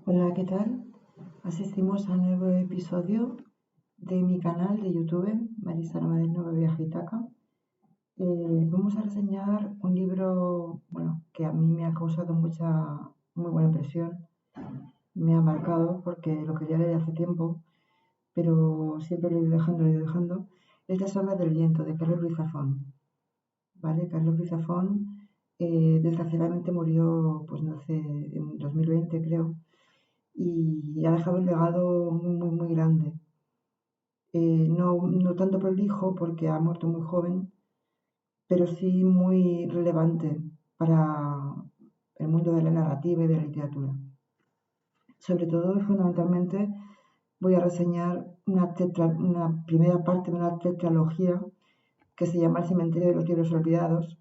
Hola, ¿qué tal? Asistimos a un nuevo episodio de mi canal de YouTube, Marisa Madeno Viaje Itaca. Vamos a reseñar un libro, que a mí me ha causado muy buena impresión. Me ha marcado porque lo quería leer hace tiempo, pero siempre lo he ido dejando. Es La sombra del viento, de Carlos Ruiz Zafón. ¿Vale? Carlos Ruiz Zafón, desgraciadamente murió, pues no sé, en 2020 creo, y ha dejado un legado muy grande. No tanto prolijo porque ha muerto muy joven, pero sí muy relevante para el mundo de la narrativa y de la literatura. Sobre todo y fundamentalmente voy a reseñar una primera parte de una tetralogía que se llama El cementerio de los libros olvidados,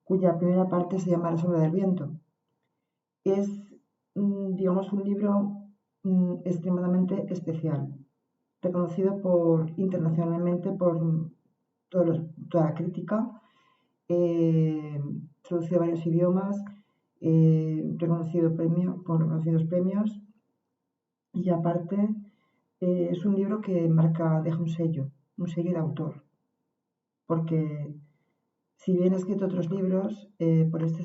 cuya primera parte se llama La sombra del viento. Es, digamos, un libro extremadamente especial, reconocido internacionalmente por toda la crítica, eh, traducido a varios idiomas, con reconocidos premios, y aparte es un libro que deja un sello de autor, porque si bien ha escrito otros libros, por esta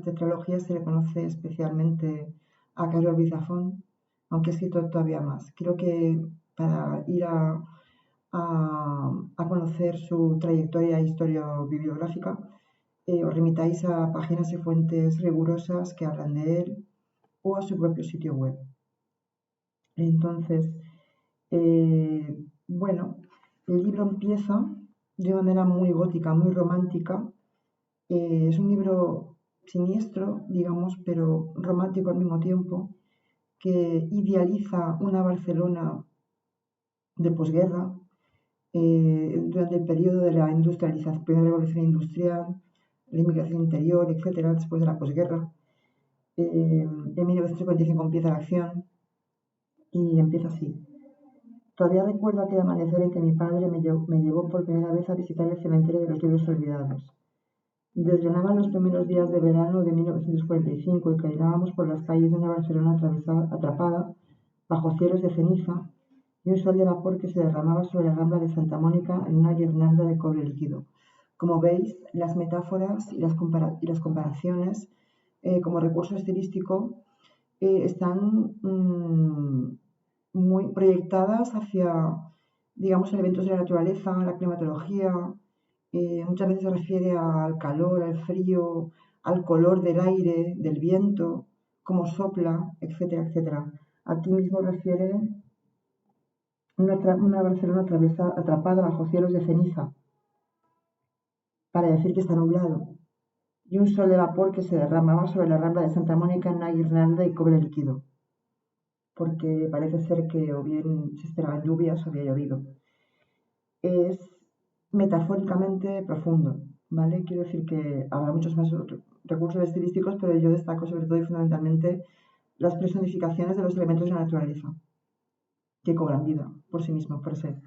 tetralogía se le conoce especialmente a Carlos Ruiz Zafón, aunque ha escrito todavía más. Creo que para ir a conocer su trayectoria historiobibliográfica, os remitáis a páginas y fuentes rigurosas que hablan de él o a su propio sitio web. Entonces, bueno, el libro empieza de una manera muy gótica, muy romántica. Es un libro siniestro, digamos, pero romántico al mismo tiempo, que idealiza una Barcelona de posguerra, durante el periodo de la industrialización, primera revolución industrial, la inmigración interior, etcétera, después de la posguerra. En 1955 empieza la acción y empieza así. Todavía recuerdo aquel amanecer en que mi padre me llevó por primera vez a visitar el cementerio de los libros olvidados. Desgranaban los primeros días de verano de 1945 y caminábamos por las calles de una Barcelona atrapada bajo cielos de ceniza y un sol de vapor que se derramaba sobre la rambla de Santa Mónica en una guirnalda de cobre líquido. Como veis, las metáforas y las comparaciones como recurso estilístico están muy proyectadas hacia, digamos, elementos de la naturaleza, la climatología. Muchas veces se refiere al calor, al frío, al color del aire, del viento, cómo sopla, etcétera, etcétera. Aquí mismo refiere una Barcelona atrapada bajo cielos de ceniza, para decir que está nublado, y un sol de vapor que se derramaba sobre la rambla de Santa Mónica en una guirnalda y cobre líquido, porque parece ser que o bien se esperaban lluvias o había llovido. Es metafóricamente profundo, ¿vale? Quiero decir que habrá muchos más recursos estilísticos, pero yo destaco sobre todo y fundamentalmente las personificaciones de los elementos de la naturaleza, que cobran vida por sí mismos, por ser.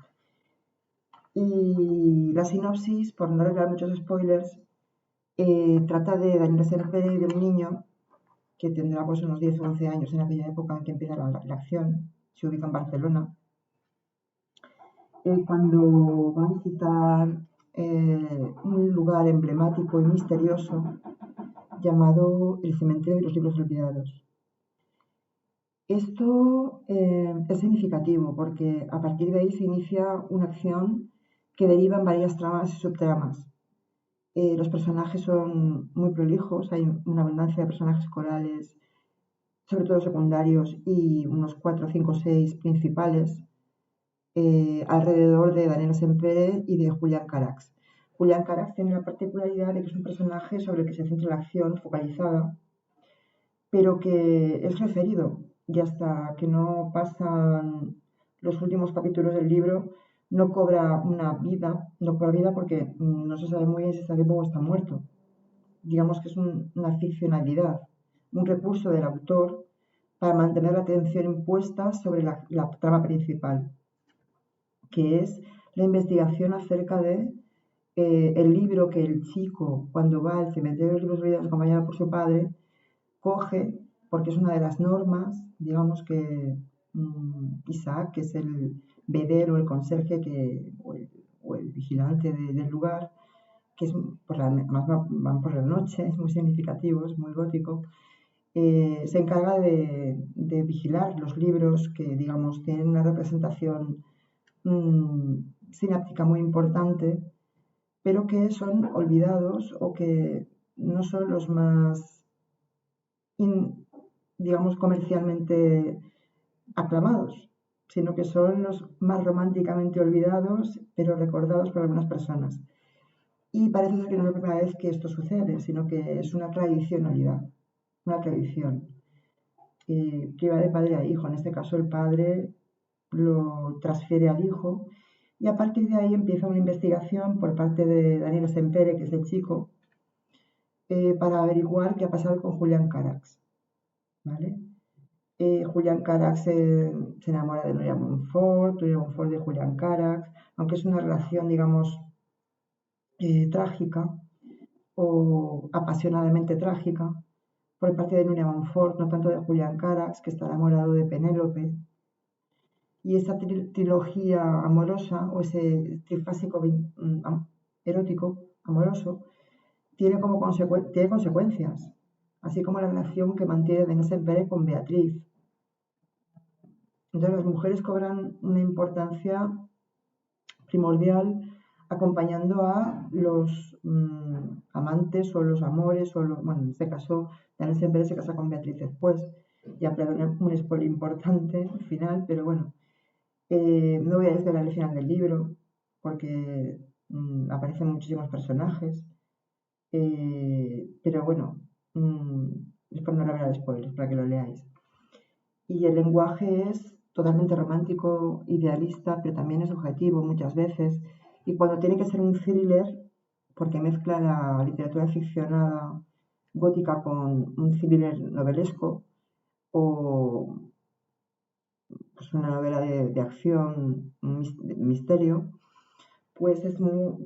Y la sinopsis, por no revelar muchos spoilers, trata de Daniel Semper y de un niño que tendrá pues unos 10 o 11 años en aquella época en que empieza la acción, se ubica en Barcelona, cuando va a visitar un lugar emblemático y misterioso llamado el Cementerio de los Libros Olvidados. Esto es significativo porque a partir de ahí se inicia una acción que deriva en varias tramas y subtramas. Los personajes son muy prolijos, hay una abundancia de personajes corales, sobre todo secundarios, y unos 4, 5, 6 principales, alrededor de Daniel Sempere y de Julián Carax. Julián Carax tiene la particularidad de que es un personaje sobre el que se centra la acción focalizada, pero que es referido, y hasta que no pasan los últimos capítulos del libro no cobra vida porque no se sabe muy bien si está vivo o está muerto. Digamos que es una ficcionalidad, un recurso del autor para mantener la atención impuesta sobre la trama principal, que es la investigación acerca de el libro que el chico, cuando va al cementerio de los libros olvidados acompañado por su padre, coge porque es una de las normas, digamos que Isaac, que es el bedero, el conserje o el vigilante del lugar, que es además van por la noche, es muy significativo, es muy gótico, se encarga de vigilar los libros que, digamos, tienen una representación mm, sináptica muy importante, pero que son olvidados o que no son los más, digamos, comercialmente aclamados, sino que son los más románticamente olvidados, pero recordados por algunas personas. Y parece ser que no es la primera vez que esto sucede, sino que es una tradicionalidad, una tradición que va de padre a hijo. En este caso, el padre lo transfiere al hijo y a partir de ahí empieza una investigación por parte de Daniel Sempere, que es el chico, para averiguar qué ha pasado con Julián Carax, ¿vale? Julián Carax se enamora de Nuria Montfort de Julián Carax, aunque es una relación, digamos, trágica o apasionadamente trágica por parte de Nuria Montfort, no tanto de Julián Carax, que está enamorado de Penélope. Y esa trilogía amorosa o ese trifásico erótico amoroso tiene consecuencias, así como la relación que mantiene Denis Pérez con Beatriz. Entonces las mujeres cobran una importancia primordial acompañando a los amantes o los amores, bueno, en este caso Daniel Pérez se casa con Beatriz después, ya perdona un spoiler importante al final, pero bueno, no voy a desvelar el final del libro porque aparecen muchísimos personajes, pero bueno, es por no revelar spoilers, para que lo leáis. Y el lenguaje es totalmente romántico, idealista, pero también es objetivo muchas veces. Y cuando tiene que ser un thriller, porque mezcla la literatura ficcionada gótica con un thriller novelesco o pues una novela de acción, un misterio, pues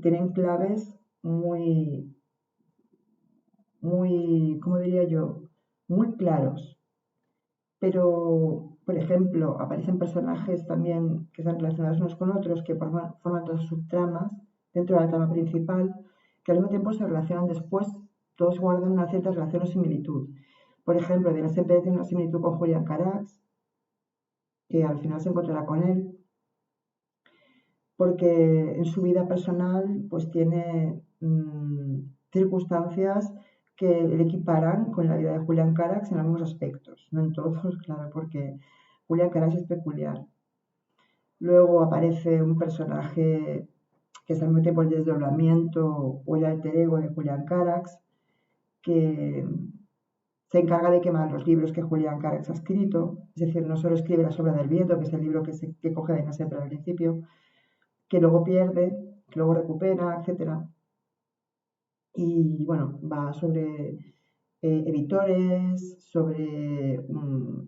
tienen claves ¿cómo diría yo? Muy claros. Pero, por ejemplo, aparecen personajes también que están relacionados unos con otros, que forman todas subtramas dentro de la trama principal, que al mismo tiempo se relacionan después, todos guardan una cierta relación o similitud. Por ejemplo, Dina siempre tiene una similitud con Julián Carax, que al final se encontrará con él, porque en su vida personal pues tiene circunstancias que le equiparan con la vida de Julián Carax en algunos aspectos, no en todos, claro, porque Julián Carax es peculiar. Luego aparece un personaje que es al mismo tiempo el desdoblamiento o el alter ego de Julián Carax, que se encarga de quemar los libros que Julián Carax ha escrito, es decir, no solo escribe La sombra del viento, que es el libro que coge de siempre al principio, que luego pierde, que luego recupera, etcétera. Y bueno, va sobre editores, sobre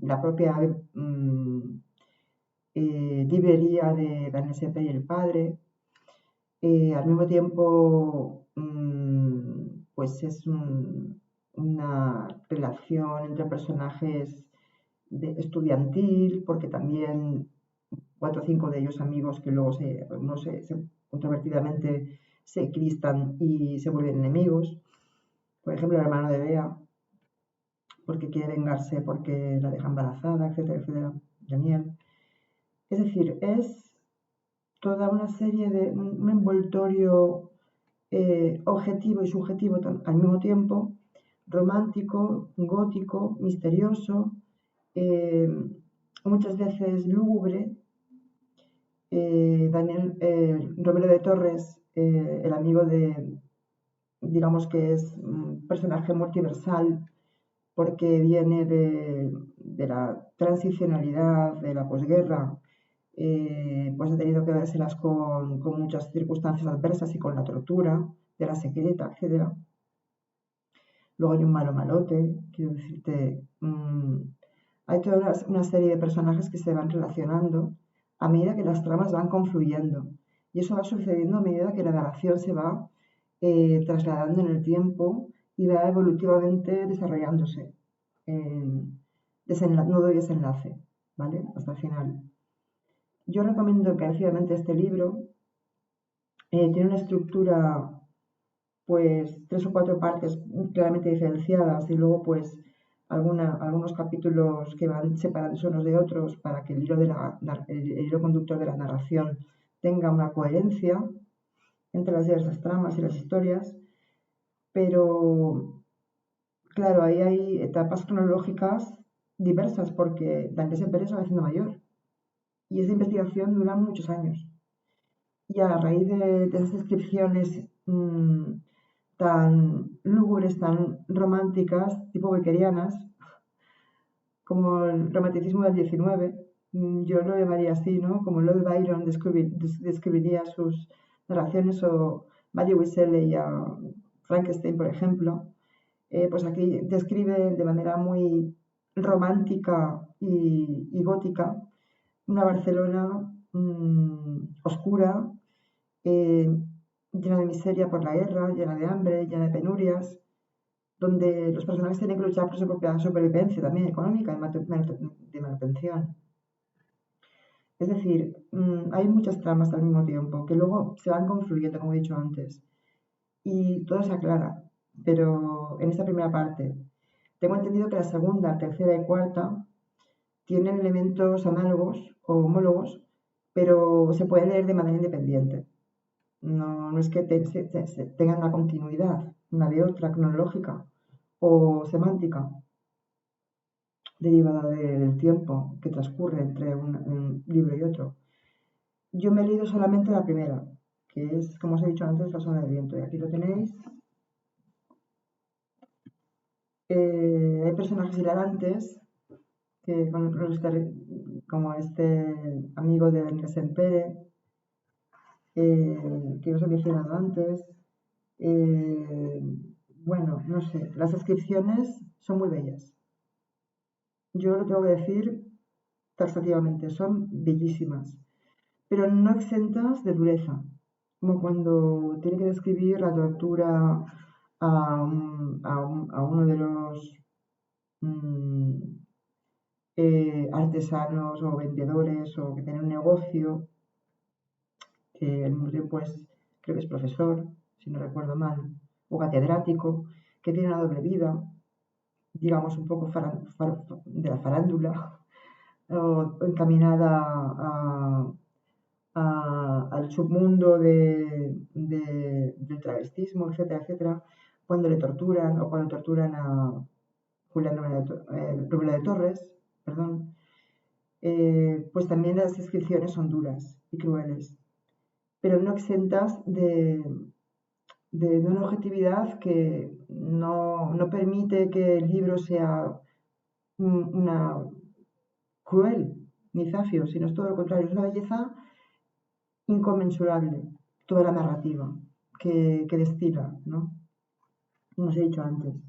la propia librería de Daniel Sepe y el padre. Al mismo tiempo, pues es una relación entre personajes estudiantil, porque también 4 o 5 de ellos amigos que luego controvertidamente se cristan y se vuelven enemigos. Por ejemplo, el hermano de Bea, porque quiere vengarse porque la deja embarazada, etcétera, etcétera, Daniel. Es decir, es toda una serie de un envoltorio objetivo y subjetivo al mismo tiempo, romántico, gótico, misterioso, muchas veces lúgubre. Romero de Torres, el amigo digamos que es un personaje multiversal porque viene de la transicionalidad, de la posguerra, pues ha tenido que vérselas con muchas circunstancias adversas y con la tortura de la secreta, etc. Luego hay un malo malote, quiero decirte, hay toda una serie de personajes que se van relacionando a medida que las tramas van confluyendo. Y eso va sucediendo a medida que la narración se va trasladando en el tiempo y va evolutivamente desarrollándose. nudo y desenlace, ¿vale? Hasta el final. Yo recomiendo encarecidamente este libro. Tiene una estructura, pues, 3 o 4 partes claramente diferenciadas y luego, pues, algunos capítulos que van separándose unos de otros para que el hilo conductor de la narración tenga una coherencia entre las diversas tramas y las historias, pero claro, ahí hay etapas cronológicas diversas porque Daniel Semper se va haciendo mayor y esa investigación dura muchos años. Y a raíz de esas descripciones tan lúgubres, tan románticas, tipo beckerianas, como el romanticismo del XIX, yo lo llamaría así, ¿no? Como Lord Byron describiría sus narraciones o Mary Shelley a Frankenstein, por ejemplo, pues aquí describe de manera muy romántica y gótica una Barcelona oscura, eh, llena de miseria por la guerra, llena de hambre, llena de penurias, donde los personajes tienen que luchar por su propia supervivencia también económica y de manutención. Es decir, hay muchas tramas al mismo tiempo que luego se van confluyendo, como he dicho antes, y todo se aclara. Pero en esta primera parte, tengo entendido que la segunda, tercera y cuarta tienen elementos análogos o homólogos, pero se pueden leer de manera independiente. No es que tengan una continuidad una de otra cronológica o semántica derivada del tiempo que transcurre entre un libro y otro. Yo me he leído solamente la primera, que es, como os he dicho antes, La sombra del viento, y aquí lo tenéis. Hay personajes hilarantes, como este amigo de Daniel Sempere, que os he mencionado antes. Bueno, no sé, las descripciones son muy bellas. Yo lo tengo que decir taxativamente, son bellísimas, pero no exentas de dureza, como cuando tiene que describir la tortura a uno de los mm, artesanos o vendedores o que tienen un negocio, que al mismo tiempo creo que es profesor, si no recuerdo mal, o catedrático, que tiene una doble vida, digamos un poco de la farándula, o encaminada al submundo del travestismo, etcétera, etcétera, cuando le torturan o cuando torturan a Julián Romero de Torres, perdón, pues también las descripciones son duras y crueles, pero no exentas de una objetividad que no permite que el libro sea una cruel ni zafio, sino es todo lo contrario, es una belleza inconmensurable toda la narrativa que destila, ¿no? Como os he dicho antes.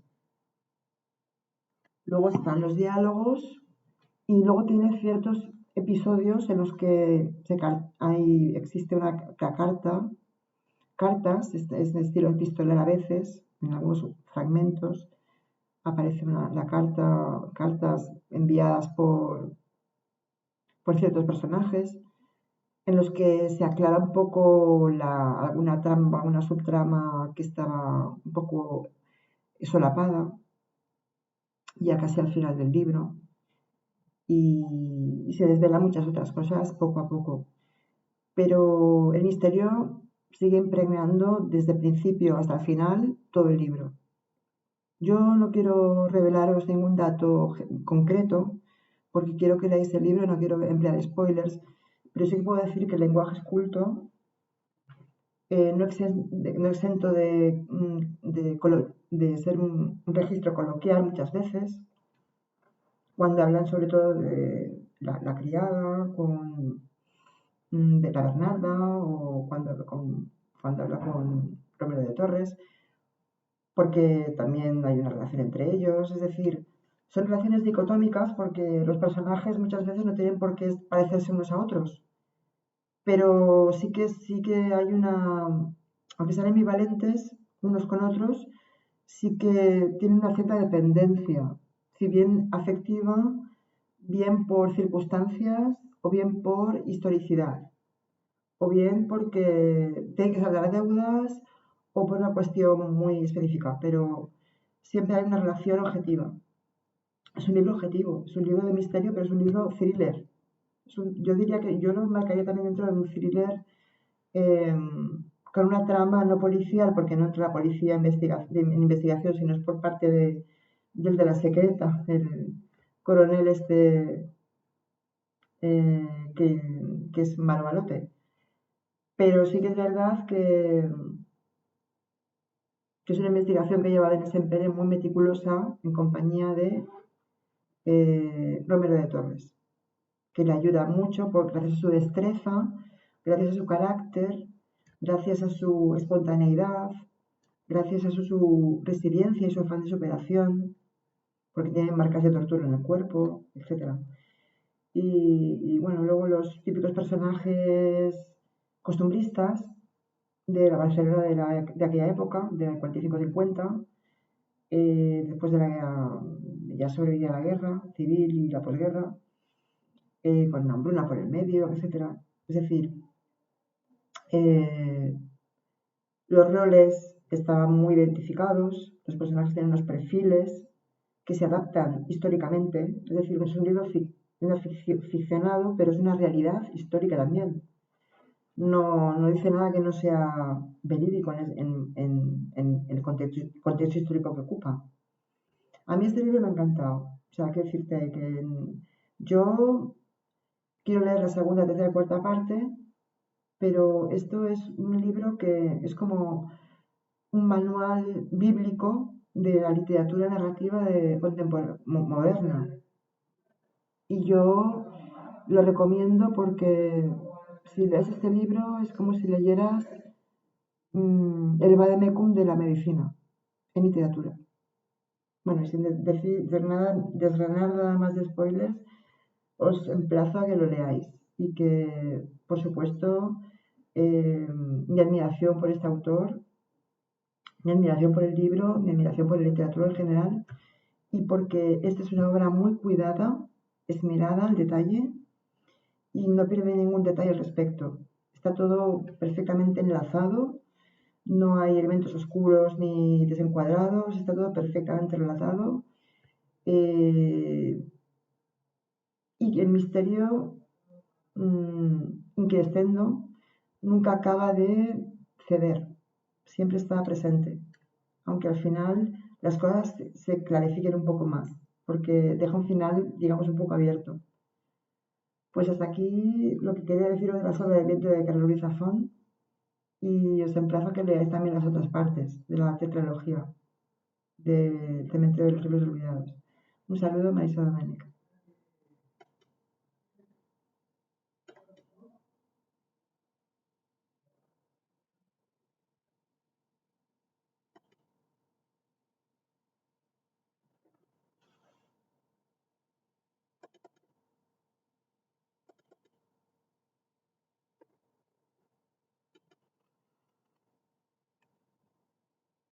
Luego están los diálogos y luego tiene ciertos episodios en los que existe una cartas, es de estilo epistolero a veces, en algunos fragmentos aparece cartas enviadas por ciertos personajes en los que se aclara un poco alguna subtrama que estaba un poco solapada, ya casi al final del libro, y se desvelan muchas otras cosas poco a poco. Pero el misterio sigue impregnando desde el principio hasta el final todo el libro. Yo no quiero revelaros ningún dato concreto, porque quiero que leáis el libro, no quiero emplear spoilers, pero sí que puedo decir que el lenguaje es culto, no exento de ser un registro coloquial muchas veces, cuando hablan sobre todo de la criada, de la Bernarda, o cuando habla con Romero de Torres, porque también hay una relación entre ellos, es decir, son relaciones dicotómicas porque los personajes muchas veces no tienen por qué parecerse unos a otros, pero sí que hay aunque sean ambivalentes unos con otros, sí que tienen una cierta dependencia, si bien afectiva, bien por circunstancias o bien por historicidad, o bien porque tiene que saldar deudas o por una cuestión muy específica, pero siempre hay una relación objetiva. Es un libro objetivo, es un libro de misterio, pero es un libro thriller. Yo diría que yo lo marcaría también dentro de un thriller eh, con una trama no policial, porque no entra la policía en investigación, sino es por parte del de la secreta, el coronel que es malo malote. Pero sí que es verdad que es una investigación que lleva Denis Sempere muy meticulosa en compañía de Romero de Torres, que le ayuda mucho gracias a su destreza, gracias a su carácter, gracias a su espontaneidad, gracias a su resiliencia y su afán de superación, porque tiene marcas de tortura en el cuerpo, etc. Y bueno, luego los típicos personajes costumbristas de la Barcelona de aquella época, de 45-50, después de la guerra, ya sobrevivía la guerra civil y la posguerra, con hambruna por el medio, etc. Es decir, eh, los roles estaban muy identificados, los personajes tienen unos perfiles que se adaptan históricamente, es decir, es un libro ficcionado, pero es una realidad histórica también. No dice nada que no sea verídico en el contexto histórico que ocupa. A mí este libro me ha encantado. O sea, quiero decirte que yo quiero leer la segunda, tercera y cuarta parte, pero esto es un libro que es como un manual bíblico de la literatura narrativa moderna. Y yo lo recomiendo porque si lees este libro es como si leyeras el vademecum de la medicina en literatura. Bueno, sin desgranar nada más de spoilers, os emplazo a que lo leáis y que, por supuesto, mi admiración por este autor, mi admiración por el libro, mi admiración por la literatura en general y porque esta es una obra muy cuidada, esmerada al detalle y no pierde ningún detalle al respecto. Está todo perfectamente enlazado, no hay elementos oscuros ni desencuadrados, está todo perfectamente relatado. Y el misterio increscendo nunca acaba de ceder, siempre está presente, aunque al final las cosas se clarifiquen un poco más, porque deja un final, digamos, un poco abierto. Pues hasta aquí lo que quería deciros de la sombra del viento de Carlos Ruiz Zafón y os emplazo a que leáis también las otras partes de la tetralogía del Cementerio de los Libros Olvidados. Un saludo, Marisa Domènech.